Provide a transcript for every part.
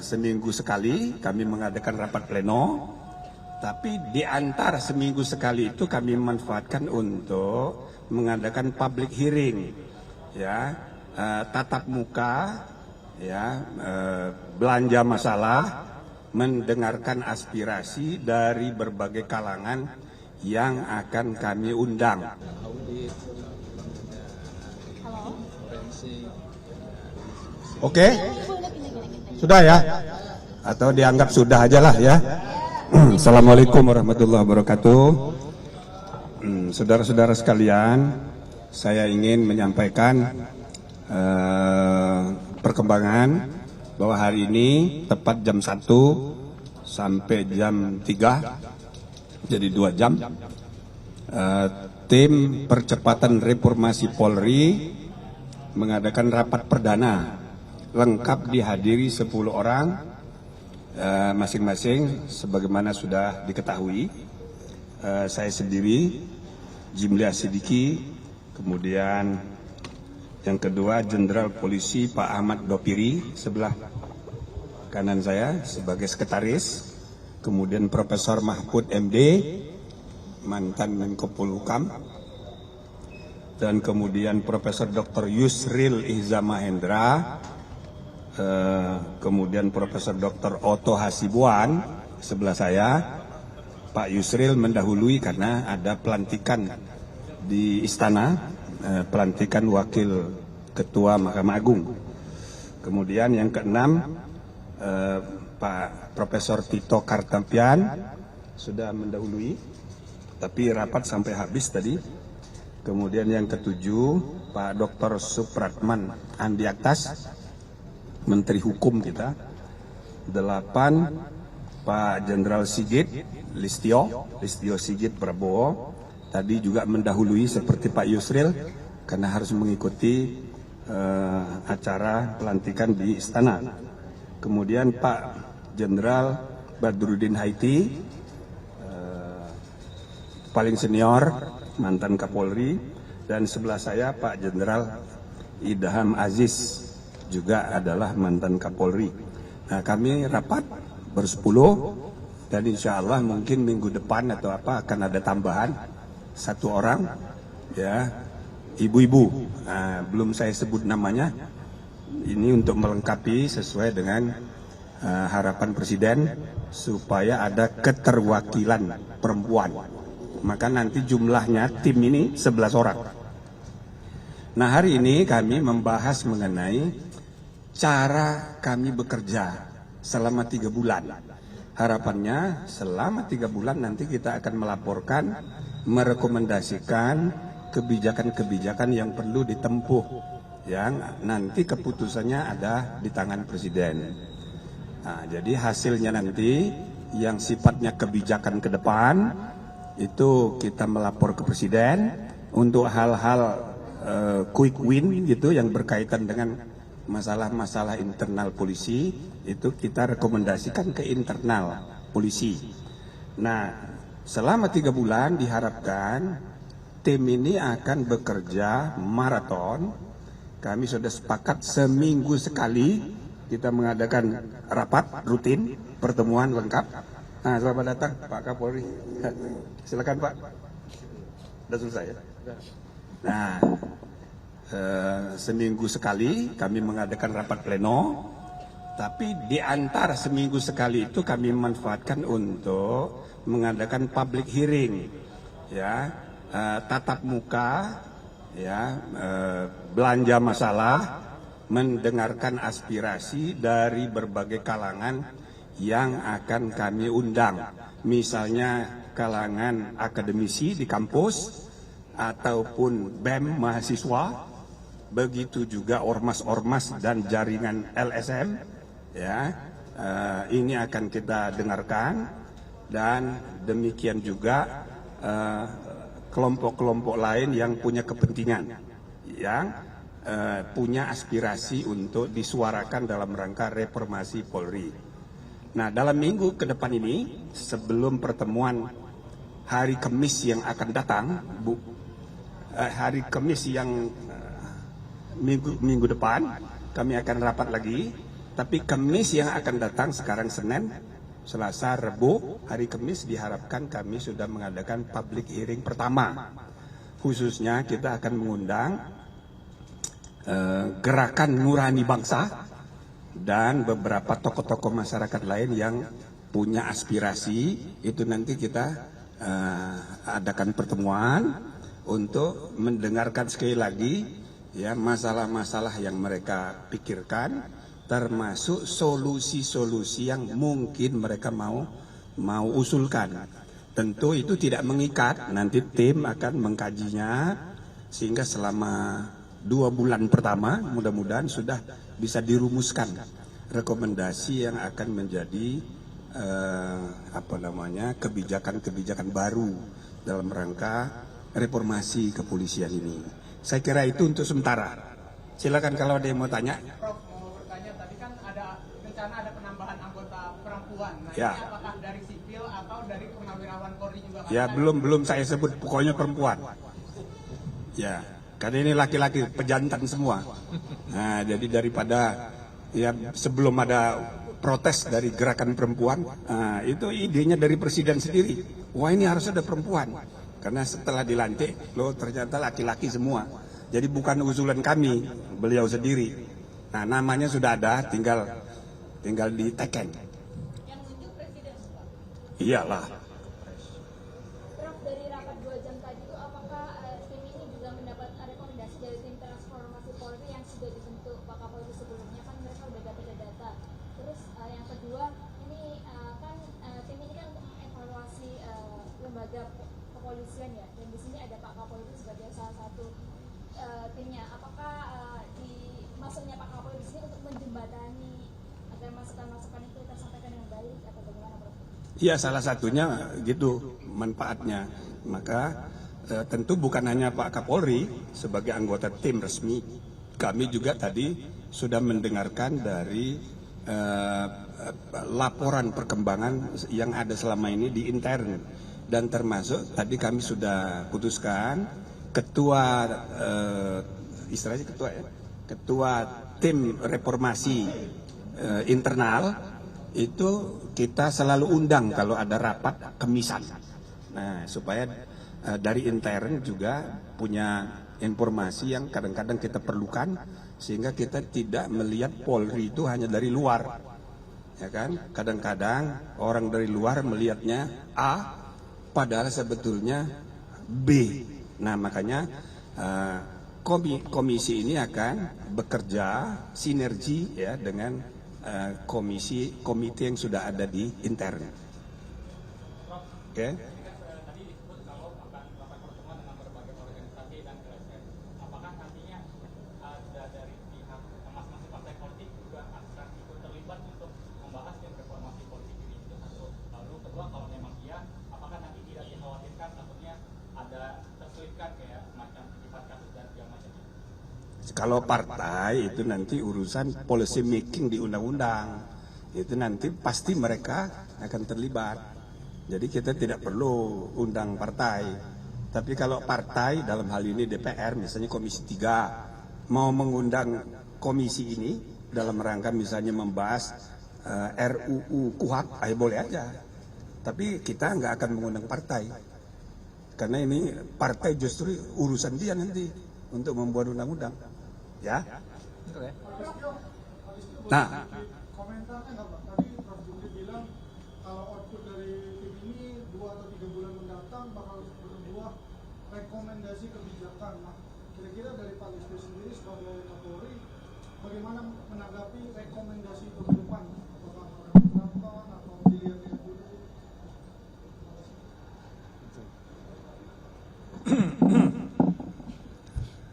seminggu sekali kami mengadakan rapat pleno, tapi di antara seminggu sekali itu kami manfaatkan untuk mengadakan public hearing, ya, tatap muka, ya, belanja masalah, mendengarkan aspirasi dari berbagai kalangan yang akan kami undang. Oke, sudah ya? Atau dianggap sudah aja lah ya. Assalamualaikum warahmatullahi wabarakatuh. Saudara-saudara sekalian, saya ingin menyampaikan perkembangan bahwa hari ini tepat jam 1 sampai jam 3, jadi 2 jam, tim percepatan reformasi Polri mengadakan rapat perdana lengkap dihadiri 10 orang, masing-masing sebagaimana sudah diketahui. Saya sendiri, Jimli Asidiki, kemudian yang kedua Jenderal Polisi Pak Ahmad Dopiri sebelah kanan saya sebagai sekretaris, kemudian Profesor Mahfud MD, mantan Menko Polhukam, dan kemudian Profesor Dr. Yusril Ihza Mahendra, kemudian Profesor Dr. Otto Hasibuan sebelah saya. Pak Yusril mendahului karena ada pelantikan di istana, pelantikan wakil ketua Mahkamah Agung. Kemudian yang keenam, Pak Profesor Tito Karnavian sudah mendahului, tapi rapat sampai habis tadi. Kemudian yang ketujuh, Pak Dr. Supratman Andi Aktas, Menteri Hukum kita. 8, Pak Jenderal Sigit Listio Sigit Prabowo, tadi juga mendahului seperti Pak Yusril karena harus mengikuti acara pelantikan di istana. Kemudian Pak Jenderal Badrudin Haiti, paling senior, mantan Kapolri, dan sebelah saya Pak Jenderal Idham Aziz, juga adalah mantan Kapolri. Nah, kami rapat bersepuluh, dan insya Allah mungkin minggu depan atau apa akan ada tambahan 1 orang, ya, ibu-ibu. Nah, belum saya sebut namanya. Ini untuk melengkapi sesuai dengan harapan Presiden supaya ada keterwakilan perempuan. Maka nanti jumlahnya tim ini 11 orang. Nah, hari ini kami membahas mengenai cara kami bekerja selama 3 bulan. Harapannya selama 3 bulan nanti kita akan melaporkan, merekomendasikan kebijakan-kebijakan yang perlu ditempuh, yang nanti keputusannya ada di tangan Presiden. Nah, jadi hasilnya nanti yang sifatnya kebijakan ke depan itu kita melapor ke Presiden. Untuk hal-hal quick win gitu yang berkaitan dengan masalah-masalah internal polisi, itu kita rekomendasikan ke internal polisi. Nah, selama 3 bulan diharapkan tim ini akan bekerja maraton. Kami sudah sepakat seminggu sekali kita mengadakan rapat rutin, pertemuan lengkap. Nah, selamat datang Pak Kapolri. Silakan Pak. Sudah selesai ya? Nah, seminggu sekali kami mengadakan rapat pleno, tapi di antara seminggu sekali itu kami manfaatkan untuk mengadakan public hearing, ya, tatap muka, ya, belanja masalah, mendengarkan aspirasi dari berbagai kalangan yang akan kami undang, misalnya kalangan akademisi di kampus ataupun BEM mahasiswa, begitu juga ormas-ormas dan jaringan LSM, ya, ini akan kita dengarkan, dan demikian juga kelompok-kelompok lain yang punya kepentingan, yang punya aspirasi untuk disuarakan dalam rangka reformasi Polri. Nah, dalam minggu ke depan ini, sebelum pertemuan hari Kamis yang akan datang, hari Kamis yang minggu depan, kami akan rapat lagi Tapi Kamis yang akan datang, sekarang Senin, Selasa, Rabu, hari Kamis diharapkan kami sudah mengadakan public hearing pertama. Khususnya kita akan mengundang Gerakan Nurani Bangsa dan beberapa tokoh-tokoh masyarakat lain yang punya aspirasi. Itu nanti kita adakan pertemuan untuk mendengarkan sekali lagi ya masalah-masalah yang mereka pikirkan, termasuk solusi-solusi yang mungkin mereka mau usulkan. Tentu itu tidak mengikat, nanti tim akan mengkajinya sehingga selama 2 bulan pertama mudah-mudahan sudah bisa dirumuskan rekomendasi yang akan menjadi kebijakan-kebijakan baru dalam rangka reformasi kepolisian ini. Saya kira itu untuk sementara. Silakan kalau ada yang mau tanya. Prof, mau bertanya, tadi kan ada rencana ada penambahan anggota perempuan. Nah, ya. Ini apakah dari sipil atau dari purnawirawan Polri juga? Ya, belum saya sebut, pokoknya perempuan. Ya, karena ini laki-laki pejantan semua. Nah, jadi daripada ya sebelum ada protes dari gerakan perempuan, itu idenya dari presiden sendiri. Wah, ini harus ada perempuan. Karena setelah dilantik, ternyata laki-laki semua. Jadi bukan usulan kami, beliau sendiri. Nah, namanya sudah ada, tinggal diteken. Yang nunjuk presiden, Pak? Iyalah. Prof, dari rapat 2 jam tadi itu apakah tim ini juga mendapat rekomendasi dari tim transformasi Polri yang sudah dibentuk Pak Kapolri sebelumnya, kan mereka sudah dapat data. Terus yang kedua, ini kan tim ini kan untuk mengevaluasi lembaga kepolisian ya, dan di sini ada Pak Kapolri sebagai salah satu timnya. Apakah masuknya Pak Kapolri di sini untuk menjembatani agar masukan-masukan itu tersampaikan dengan baik atau bagaimana, Prof? Iya, salah satunya gitu manfaatnya. Maka tentu bukan hanya Pak Kapolri sebagai anggota tim resmi, kami juga tadi sudah mendengarkan dari laporan perkembangan yang ada selama ini di intern, dan termasuk tadi kami sudah putuskan ketua istilahnya ketua tim reformasi internal itu kita selalu undang kalau ada rapat kemisan. Nah, supaya dari intern juga punya informasi yang kadang-kadang kita perlukan, sehingga kita tidak melihat Polri itu hanya dari luar. Ya kan? Kadang-kadang orang dari luar melihatnya A, padahal sebetulnya B. Nah, makanya komisi ini akan bekerja sinergi ya dengan komite yang sudah ada di intern. Oke. Tadi disebut kalau akan melakukan pertemuan dengan berbagai organisasi dan LSM. Apakah nantinya ada dari pihak masing-masing partai politik juga akan ikut terlibat untuk membahas yang reformasi politik ini? Itu satu. Lalu kedua, kalau memang iya, apakah nanti tidak dikhawatirkan takutnya ada terselipkan kayak semacam sifat kasus dan yang macamnya? Kalau partai itu nanti urusan policy making di undang-undang, itu nanti pasti mereka akan terlibat. Jadi kita tidak perlu undang partai. Tapi kalau partai dalam hal ini DPR, misalnya Komisi 3 mau mengundang komisi ini dalam rangka misalnya membahas RUU KUHP, ayo boleh aja. Tapi kita nggak akan mengundang partai, karena ini partai justru urusan dia nanti untuk membuat undang-undang. Ya. Nah, komentarnya nggak Pak? Tadi Prof. Jumri bilang kalau output dari tim ini 2 atau 3 bulan mendatang bakal berbuah rekomendasi kebijakan. Nah, kira-kira dari Pak Listio sendiri sebagai Kapolri, bagaimana menanggapi rekomendasi itu ke depan? Apakah akan diterapkan atau dilihat-lihat dulu?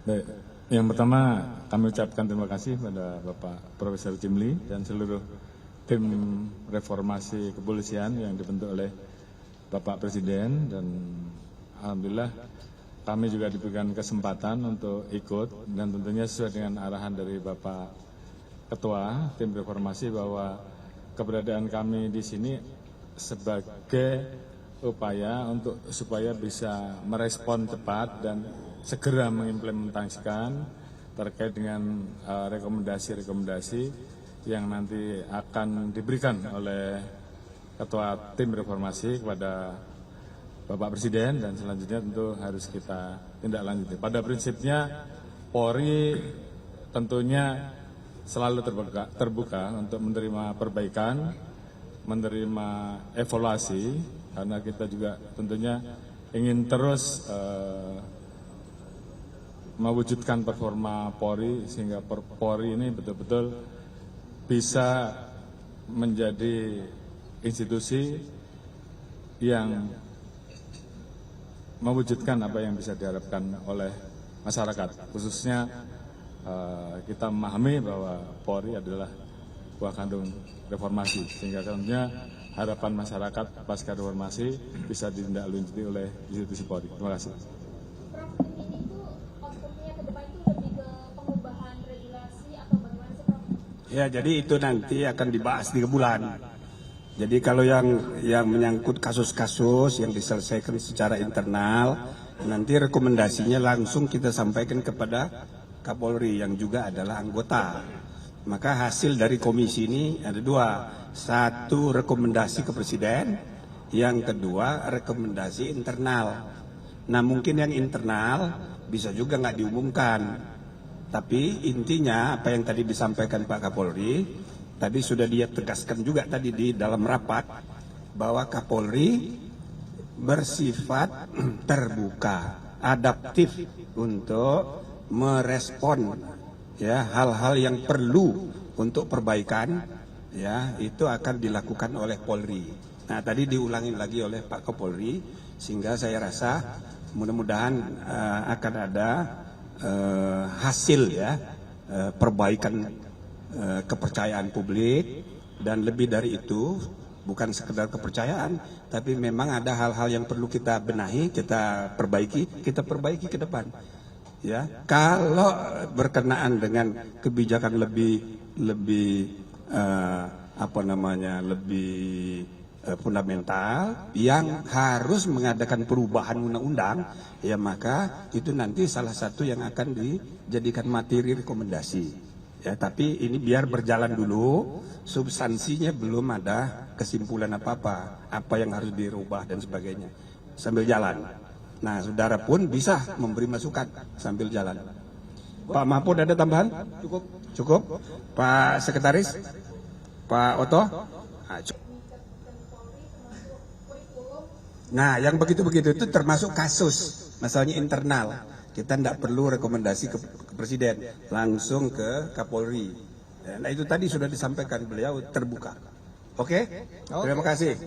Baik, yang pertama kami ucapkan terima kasih pada Bapak Profesor Jimli dan seluruh tim reformasi kepolisian yang dibentuk oleh Bapak Presiden, dan alhamdulillah kami juga diberikan kesempatan untuk ikut, dan tentunya sesuai dengan arahan dari Bapak Ketua tim reformasi bahwa keberadaan kami di sini sebagai upaya untuk supaya bisa merespon cepat dan segera mengimplementasikan terkait dengan rekomendasi-rekomendasi yang nanti akan diberikan oleh Ketua Tim Reformasi kepada Bapak Presiden, dan selanjutnya tentu harus kita tindak lanjuti. Pada prinsipnya Polri tentunya selalu terbuka untuk menerima perbaikan, menerima evaluasi, karena kita juga tentunya ingin terus mewujudkan performa Polri sehingga Polri ini betul-betul bisa menjadi institusi yang mewujudkan apa yang bisa diharapkan oleh masyarakat. Khususnya kita memahami bahwa Polri adalah buah kandung reformasi, sehingga tentunya harapan masyarakat pasca reformasi bisa ditindaklanjuti oleh institusi Polri. Terima kasih. Prof, tim ini itu outputnya ke depan itu lebih ke pengubahan regulasi atau bagaimana sih, Prof? Ya, jadi itu nanti akan dibahas 3 bulan. Jadi kalau yang menyangkut kasus-kasus yang diselesaikan secara internal, nanti rekomendasinya langsung kita sampaikan kepada Kapolri yang juga adalah anggota. Maka hasil dari komisi ini ada 2. 1 rekomendasi ke Presiden, yang kedua rekomendasi internal. Nah mungkin yang internal bisa juga nggak diumumkan. Tapi intinya apa yang tadi disampaikan Pak Kapolri, tadi sudah dia tegaskan juga tadi di dalam rapat, bahwa Kapolri bersifat terbuka, adaptif untuk merespon ya hal-hal yang perlu untuk perbaikan, ya itu akan dilakukan oleh Polri. Nah tadi diulangi lagi oleh Pak Kapolri, sehingga saya rasa mudah-mudahan akan ada hasil ya perbaikan kepercayaan publik, dan lebih dari itu bukan sekedar kepercayaan, tapi memang ada hal-hal yang perlu kita benahi, kita perbaiki ke depan. Ya, kalau berkenaan dengan kebijakan lebih fundamental yang harus mengadakan perubahan undang-undang, ya maka itu nanti salah satu yang akan dijadikan materi rekomendasi. Ya, tapi ini biar berjalan dulu, substansinya belum ada kesimpulan apa-apa, apa yang harus dirubah dan sebagainya sambil jalan. Nah, saudara pun bisa memberi masukan sambil jalan. Pak Mahfud ada tambahan? Cukup. Pak Sekretaris? Pak Oto? Nah, yang begitu-begitu itu termasuk kasus, masalahnya internal. Kita tidak perlu rekomendasi ke Presiden, langsung ke Kapolri. Nah itu tadi sudah disampaikan, beliau terbuka. Oke? Terima kasih.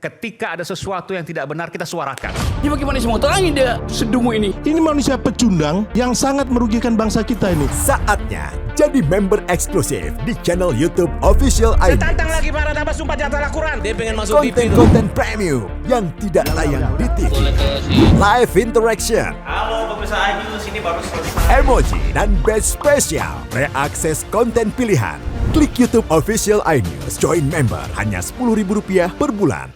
Ketika ada sesuatu yang tidak benar, kita suarakan. Ya bagaimana semua terangin dia sedungu ini? Ini manusia pecundang yang sangat merugikan bangsa kita ini. Saatnya jadi member eksklusif di channel YouTube Official ID. Tantang lagi para tambah sumpah di atas Al-Quran. Dia pengen masuk TV. Konten premium yang tidak tayang di TV. Live interaction. Halo pemirsa iNews, ini baru selesai. Emoji dan badge spesial. Reakses konten pilihan. Klik YouTube Official iNews. Join member hanya Rp10.000 per bulan.